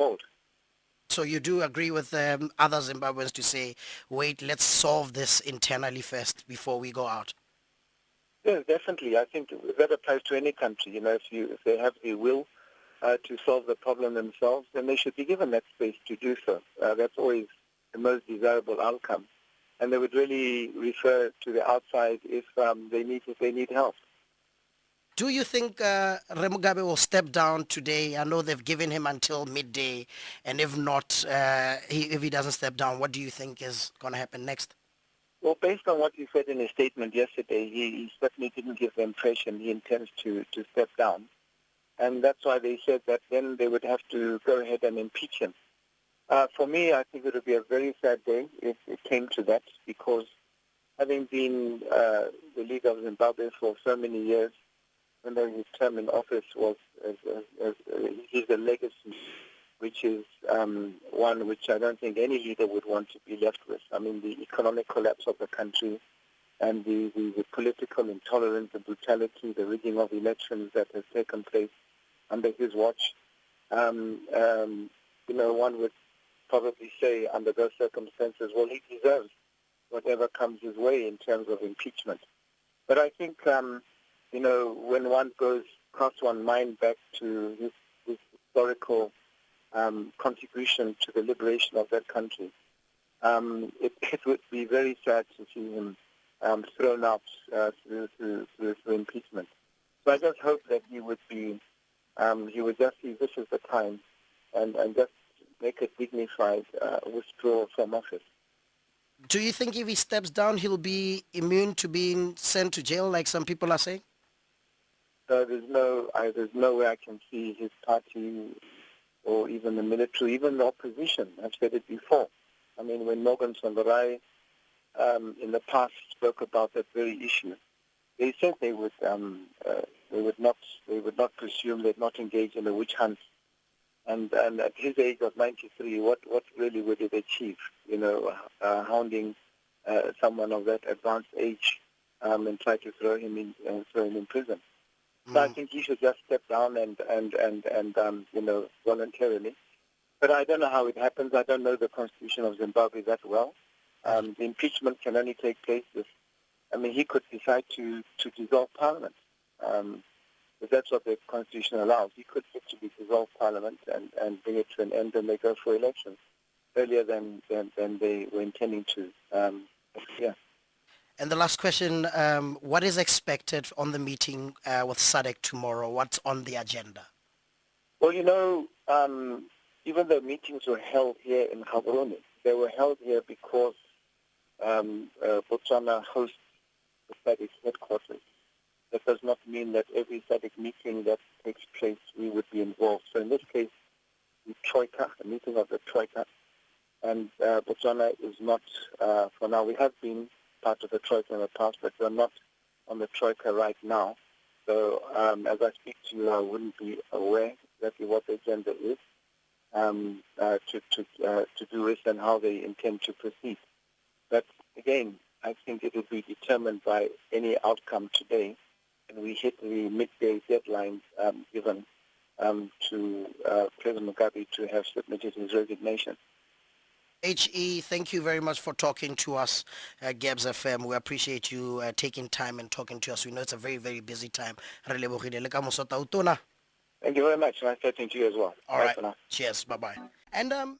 forward. So you do agree with other Zimbabweans to say, wait, let's solve this internally first before we go out? Yes, definitely. I think that applies to any country. If they have the will to solve the problem themselves, then they should be given that space to do so. That's always the most desirable outcome. And they would really refer to the outside if they need help. Do you think Mugabe will step down today? I know they've given him until midday, and if not, if he doesn't step down, what do you think is going to happen next? Well, based on what he said in his statement yesterday, he certainly didn't give the impression he intends to step down. And that's why they said that then they would have to go ahead and impeach him. For me, I think it would be a very sad day if it came to that, because having been the leader of Zimbabwe for so many years, even though his term in office was, he's a legacy, which is one which I don't think any leader would want to be left with. I mean, the economic collapse of the country and the political intolerance, the brutality, the rigging of elections that has taken place under his watch. One would probably say under those circumstances, well, he deserves whatever comes his way in terms of impeachment. But I think, when one casts one's mind back to his historical contribution to the liberation of that country, it would be very sad to see him thrown out through impeachment. So I just hope that he would just see this is the time and just make a dignified withdrawal from office. Do you think if he steps down, he'll be immune to being sent to jail, like some people are saying? There's no way I can see his party or even the military, even the opposition. I've said it before. I mean, when Morgan Tsvangirai in the past spoke about that very issue, they said they would not presume, they'd not engage in a witch hunt. And at his age of 93, what really would it achieve? Hounding someone of that advanced age and try to throw him in prison. So I think he should just step down and voluntarily. But I don't know how it happens. I don't know the constitution of Zimbabwe that well. The impeachment can only take place he could decide to dissolve parliament. If that's what the constitution allows, he could actually dissolve parliament and bring it to an end, and they go for elections earlier than they were intending to. And the last question, what is expected on the meeting with SADC tomorrow? What's on the agenda? Well, even though meetings were held here in Gaborone, they were held here because Botswana hosts the SADC headquarters. That does not mean that every SADC meeting that takes place, we would be involved. So in this case, the Troika, the meeting of the Troika, and Botswana is not, for now, we have been part of the Troika in the past, but we're not on the Troika right now. So as I speak to you, I wouldn't be aware exactly what the agenda is to do with and how they intend to proceed. But again, I think it will be determined by any outcome today, and we hit the midday deadline given to President Mugabe to have submitted his resignation. H.E, thank you very much for talking to us at Gabz-FM. We appreciate you taking time and talking to us. We know it's a very, very busy time. Thank you very much. Nice talking to you as well. All right. Cheers. Bye-bye. And